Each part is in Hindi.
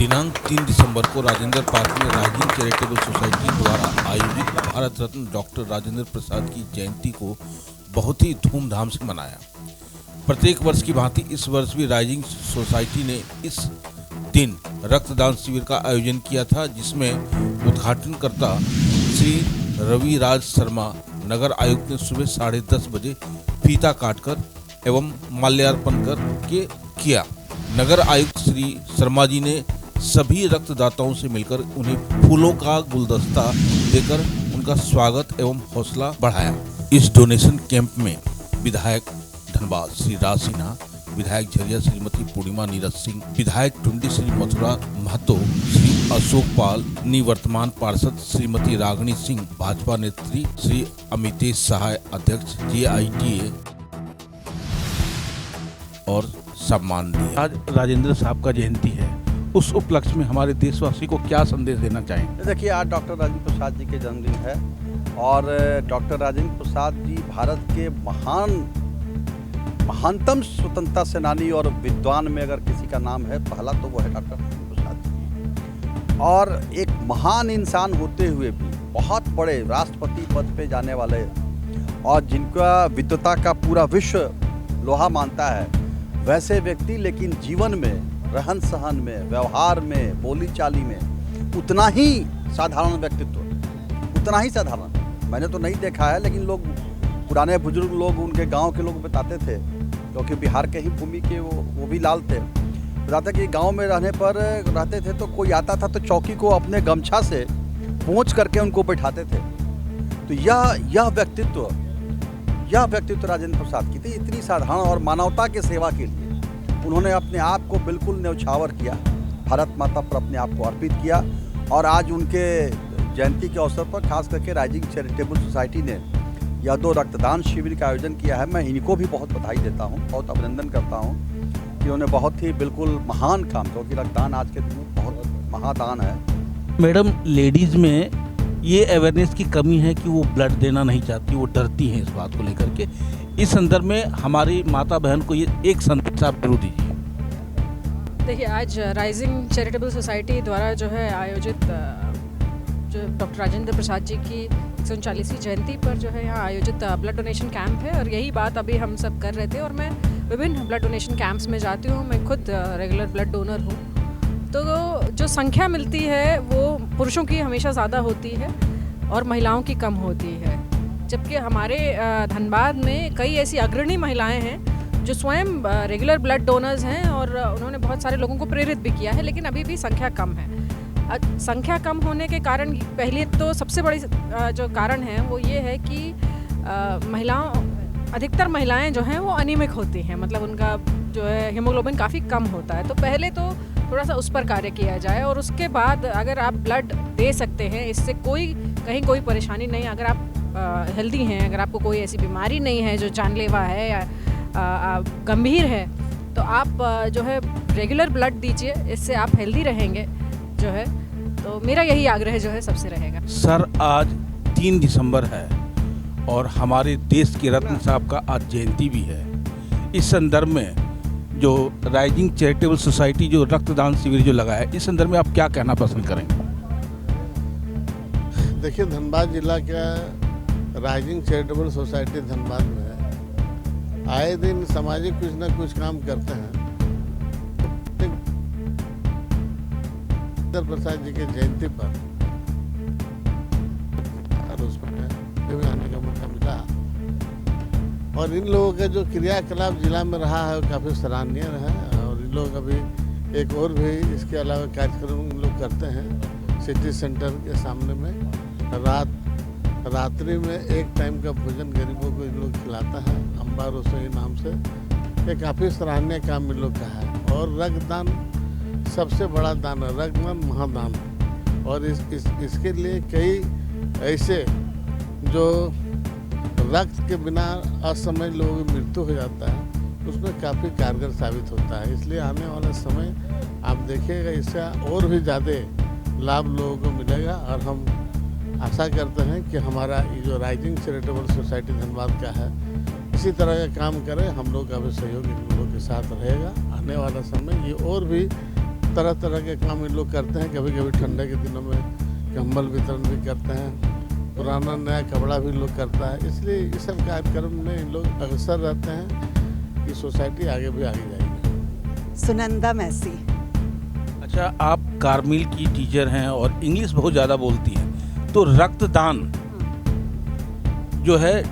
दिनांक 3 दिसंबर को राजेंद्र पार्क में राइजिंग चैरिटेबल सोसाइटी द्वारा आयोजित भारत रत्न डॉक्टर राजेंद्र प्रसाद की जयंती को बहुत ही धूमधाम से मनाया। प्रत्येक वर्ष की भांति इस वर्ष भी राइजिंग सोसाइटी ने इस दिन रक्तदान शिविर का आयोजन किया था, जिसमें उद्घाटनकर्ता श्री रविराज शर्मा नगर आयुक्त ने सुबह 10:30 बजे फीता काटकर एवं माल्यार्पण करके किया। नगर आयुक्त श्री शर्मा जी ने सभी रक्तदाताओं से मिलकर उन्हें फूलों का गुलदस्ता देकर उनका स्वागत एवं हौसला बढ़ाया। इस डोनेशन कैंप में विधायक धनबाद श्री राज सिन्हा, विधायक झरिया श्रीमती पूर्णिमा नीरज सिंह, विधायक टुंडी श्री मथुरा महतो, श्री अशोक पाल, निवर्तमान पार्षद श्रीमती रागिनी सिंह, भाजपा नेत्री श्री अमितेश सहाय, अध्यक्ष JITA और सम्मान दिया। आज राजेंद्र साहब का जयंती है, उस उपलक्ष्य में हमारे देशवासी को क्या संदेश देना चाहेंगे? देखिए, आज डॉक्टर राजेंद्र प्रसाद जी के जन्मदिन है और डॉक्टर राजेंद्र प्रसाद जी भारत के महानतम स्वतंत्रता सेनानी और विद्वान में अगर किसी का नाम है पहला तो वो है डॉक्टर राजेंद्र प्रसाद जी। और एक महान इंसान होते हुए भी बहुत बड़े राष्ट्रपति पद पे जाने वाले और जिनका विद्वता का पूरा विश्व लोहा मानता है, वैसे व्यक्ति लेकिन जीवन में, रहन सहन में, व्यवहार में, बोली चाली में उतना ही साधारण व्यक्तित्व, उतना ही साधारण मैंने तो नहीं देखा है, लेकिन लोग, पुराने बुजुर्ग लोग, उनके गांव के लोग बताते थे, क्योंकि बिहार के ही भूमि के वो भी लाल थे, बताते कि गांव में रहते थे तो कोई आता था तो चौकी को अपने गमछा से पोंछ करके उनको बैठाते थे। तो यह व्यक्तित्व राजेंद्र प्रसाद की थी। इतनी साधारण और मानवता के सेवा के लिए उन्होंने अपने आप को बिल्कुल न्यौछावर किया, भारत माता पर अपने आप को अर्पित किया। और आज उनके जयंती के अवसर पर खास करके राइजिंग चैरिटेबल सोसाइटी ने यह 2 रक्तदान शिविर का आयोजन किया है। मैं इनको भी बहुत बधाई देता हूँ, बहुत अभिनंदन करता हूँ कि उन्होंने बहुत ही बिल्कुल महान काम, क्योंकि रक्तदान आज के दिन में बहुत महादान है। मैडम, लेडीज में ये अवेयरनेस की कमी है कि वो ब्लड देना नहीं चाहती, वो डरती हैं इस बात को लेकर के। इस संदर्भ में हमारी माता बहन को ये एक संदेश आप जरूर दीजिए। देखिए, आज राइजिंग चैरिटेबल सोसाइटी द्वारा जो है आयोजित जो डॉक्टर राजेंद्र प्रसाद जी की 139वीं जयंती पर जो है यहाँ आयोजित ब्लड डोनेशन कैंप है। और यही बात अभी हम सब कर रहे थे और मैं विभिन्न ब्लड डोनेशन कैंप्स में जाती हूँ। मैं खुद रेगुलर ब्लड डोनर हूँ। तो जो संख्या मिलती है वो पुरुषों की हमेशा ज़्यादा होती है और महिलाओं की कम होती है, जबकि हमारे धनबाद में कई ऐसी अग्रणी महिलाएं हैं जो स्वयं रेगुलर ब्लड डोनर्स हैं और उन्होंने बहुत सारे लोगों को प्रेरित भी किया है, लेकिन अभी भी संख्या कम है। संख्या कम होने के कारण पहले तो सबसे बड़ी जो कारण है वो ये है कि अधिकतर महिलाएं जो हैं वो अनीमिक होती हैं, मतलब उनका जो है हीमोग्लोबिन काफ़ी कम होता है। तो पहले तो थोड़ा सा उस पर कार्य किया जाए और उसके बाद अगर आप ब्लड दे सकते हैं, इससे कहीं कोई परेशानी नहीं। अगर आप हेल्दी हैं, अगर आपको कोई ऐसी बीमारी नहीं है जो जानलेवा है या गंभीर है, तो आप जो है रेगुलर ब्लड दीजिए, इससे आप हेल्दी रहेंगे जो है। तो मेरा यही आग्रह जो है सबसे रहेगा। सर, आज 3 दिसंबर है और हमारे देश के रत्न साहब का आज जयंती भी है। इस संदर्भ में जो राइजिंग चैरिटेबल सोसाइटी जो रक्तदान शिविर जो लगाया है, इस संदर्भ में आप क्या कहना पसंद करेंगे? देखिए, धनबाद जिला का राइजिंग चैरिटेबल सोसाइटी धनबाद में आए दिन सामाजिक कुछ न कुछ काम करते हैं। राजेंद्र प्रसाद जी के जयंती पर और उसमें आने का मौका मिला और इन लोगों का जो क्रियाकलाप जिला में रहा है वो काफ़ी सराहनीय है। और इन लोग अभी एक और भी इसके अलावा कार्यक्रम इन लोग करते हैं। सिटी सेंटर के सामने में रात्रि में एक टाइम का भोजन गरीबों को इन लोग खिलाता है, अम्बा रसोई नाम से। ये काफ़ी सराहनीय काम इन लोग का है। और रक्तदान सबसे बड़ा दान है, रक्तदान महादान है। और इसके लिए कई ऐसे जो रक्त के बिना असमय लोगों की मृत्यु हो जाता है, उसमें काफ़ी कारगर साबित होता है। इसलिए आने वाला समय आप देखिएगा, इसका और भी ज़्यादा लाभ लोगों को मिलेगा। और हम आशा करते हैं कि हमारा ये जो राइजिंग चैरिटेबल सोसाइटी धनबाद का है, इसी तरह का काम करें। हम लोग का भी सहयोग इन लोगों के साथ रहेगा। आने वाला समय ये और भी तरह तरह के काम इन लोग करते हैं। कभी कभी ठंडे के दिनों में कंबल वितरण भी करते हैं, पुराना नया कपड़ा भी लोग करता है। इसलिए इस सब कार्यक्रम में इन लोग अग्रसर रहते हैं कि सोसाइटी आगे भी आगे जाएगी। सुनंदा मैसी। अच्छा, आप कारमिल की टीचर हैं और इंग्लिश बहुत ज़्यादा बोलती हैं, तो रक्तदान जो है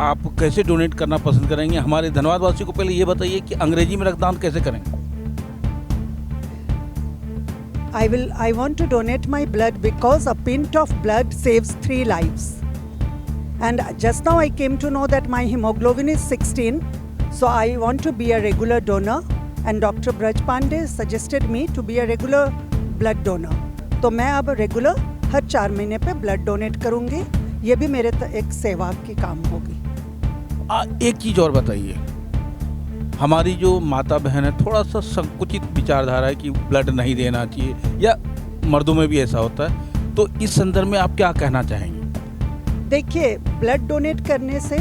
आप कैसे डोनेट करना पसंद करेंगे? हमारे धन्यवाद वासियों को पहले ये बताइए कि अंग्रेजी में रक्तदान कैसे करें? I want to donate my blood because a pint of blood saves 3 lives. And just now I came to know that my hemoglobin is 16, so I want to be a regular donor. And Dr. Braj Pandey suggested me to be a regular blood donor. तो मैं अब रेगुलर हर 4 महीने पे ब्लड डोनेट करूँगी। ये भी मेरे एक सेवा की काम होगी। एक चीज़ और बताइए, हमारी जो माता बहन है थोड़ा सा संकुचित विचारधारा है कि ब्लड नहीं देना चाहिए, या मर्दों में भी ऐसा होता है, तो इस संदर्भ में आप क्या कहना चाहेंगे? देखिए, ब्लड डोनेट करने से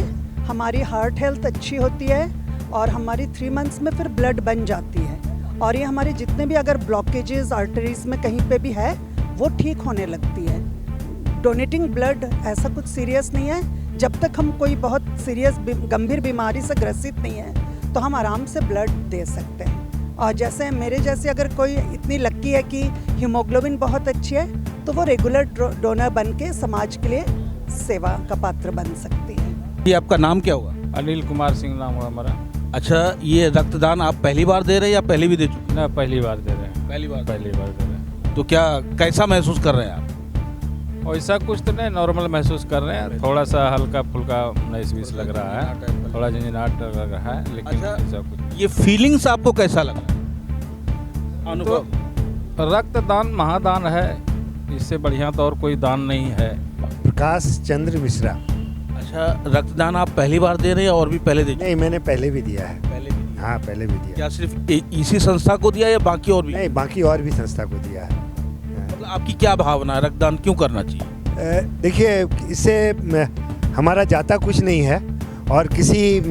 हमारी हार्ट हेल्थ अच्छी होती है और हमारी 3 मंथ्स में फिर ब्लड बन जाती है, और ये हमारे जितने भी अगर ब्लॉकेजेस आर्टरीज में कहीं पे भी है वो ठीक होने लगती है। डोनेटिंग ब्लड ऐसा कुछ सीरियस नहीं है। जब तक हम कोई बहुत सीरियस गंभीर बीमारी से ग्रसित नहीं है तो हम आराम से ब्लड दे सकते हैं। और जैसे मेरे जैसे अगर कोई इतनी लकी है कि हीमोग्लोबिन बहुत अच्छी है तो वो रेगुलर डोनर बन के समाज के लिए सेवा का पात्र बन सकती है। ये आपका नाम क्या होगा? अनिल कुमार सिंह नाम हुआ हमारा। अच्छा, ये रक्तदान आप पहली बार दे रहे हैं या पहले भी दे चुके? ना, पहली बार दे रहे हैं। पहली बार दे रहे हैं। तो क्या कैसा महसूस कर रहे हैं आप? ऐसा कुछ तो नहीं, नॉर्मल महसूस कर रहे हैं। थोड़ा सा हल्का फुल्का 19-20 लग रहा है, थोड़ा झंझनाहट लग रहा है, लेकिन ऐसा कुछ। ये फीलिंग्स आपको कैसा लगा? अनुभव? तो रक्तदान महादान है, इससे बढ़िया तो और कोई दान नहीं है। प्रकाश चंद्र मिश्रा। अच्छा, रक्तदान आप पहली बार दे रहे हैं और भी पहले दे चुके? नहीं, मैंने पहले भी दिया है। पहले भी दिया? हाँ, पहले भी दिया। क्या सिर्फ इसी संस्था को दिया या बाकी और भी? नहीं, बाकी और भी संस्था को दिया है। मतलब आपकी क्या भावना है, रक्तदान क्यों करना चाहिए? देखिए, इससे हमारा जाता कुछ नहीं है, और किसी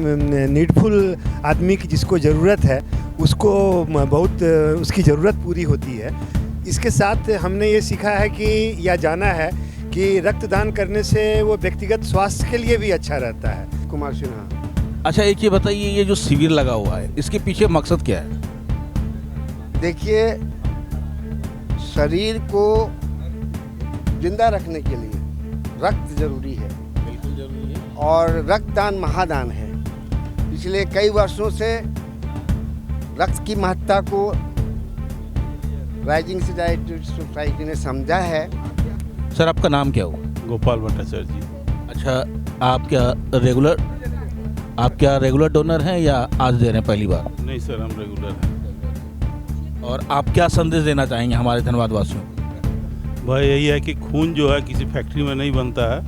नीडफुल आदमी की जिसको ज़रूरत है उसको बहुत उसकी ज़रूरत पूरी होती है। इसके साथ हमने ये सीखा है कि या जाना है कि रक्तदान करने से वो व्यक्तिगत स्वास्थ्य के लिए भी अच्छा रहता है। कुमार सिन्हा। अच्छा, एक ये बताइए, ये जो शिविर लगा हुआ है इसके पीछे मकसद क्या है? देखिए, शरीर को जिंदा रखने के लिए रक्त जरूरी है। बिल्कुल जरूरी है। और रक्तदान महादान है। पिछले कई वर्षों से रक्त की महत्ता को राइजिंग सोसाइटी ने समझा है। सर, आपका नाम क्या हुआ? गोपाल भट्टाचार्य जी। अच्छा, आप क्या रेगुलर डोनर हैं या आज दे रहे हैं पहली बार? नहीं सर, हम रेगुलर हैं। और आप क्या संदेश देना चाहेंगे हमारे धन्यवाद वासियों को? भाई यही है कि खून जो है किसी फैक्ट्री में नहीं बनता है,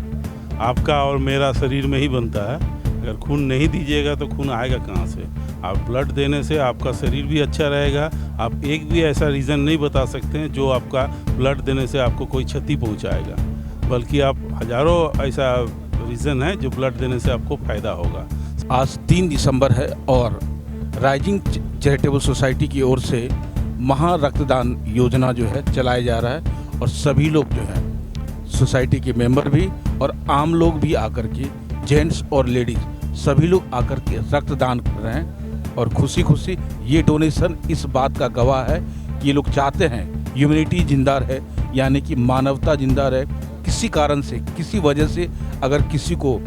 आपका और मेरा शरीर में ही बनता है। अगर खून नहीं दीजिएगा तो खून आएगा कहाँ से? आप ब्लड देने से आपका शरीर भी अच्छा रहेगा। आप एक भी ऐसा रीज़न नहीं बता सकते हैं जो आपका ब्लड देने से आपको कोई क्षति पहुँचाएगा, बल्कि आप हज़ारों ऐसा रीज़न है जो ब्लड देने से आपको फ़ायदा होगा। आज 3 दिसंबर है और राइजिंग चैरिटेबल सोसाइटी की ओर से महा रक्तदान योजना जो है चलाया जा रहा है, और सभी लोग जो है सोसाइटी के मेंबर भी और आम लोग भी आकर के, जेंट्स और लेडीज सभी लोग आकर के रक्तदान कर रहे हैं। और खुशी खुशी ये डोनेशन इस बात का गवाह है कि ये लोग चाहते हैं ह्यूमैनिटी जिंदा रहे, यानी कि मानवता जिंदा रहे। किसी कारण से, किसी वजह से अगर किसी को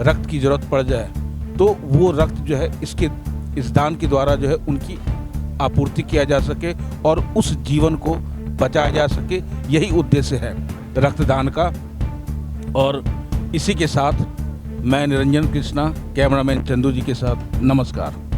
रक्त की ज़रूरत पड़ जाए तो वो रक्त जो है इस दान के द्वारा जो है उनकी आपूर्ति किया जा सके और उस जीवन को बचाया जा सके। यही उद्देश्य है रक्तदान का। और इसी के साथ मैं निरंजन कृष्णा, कैमरामैन चंदू जी के साथ नमस्कार।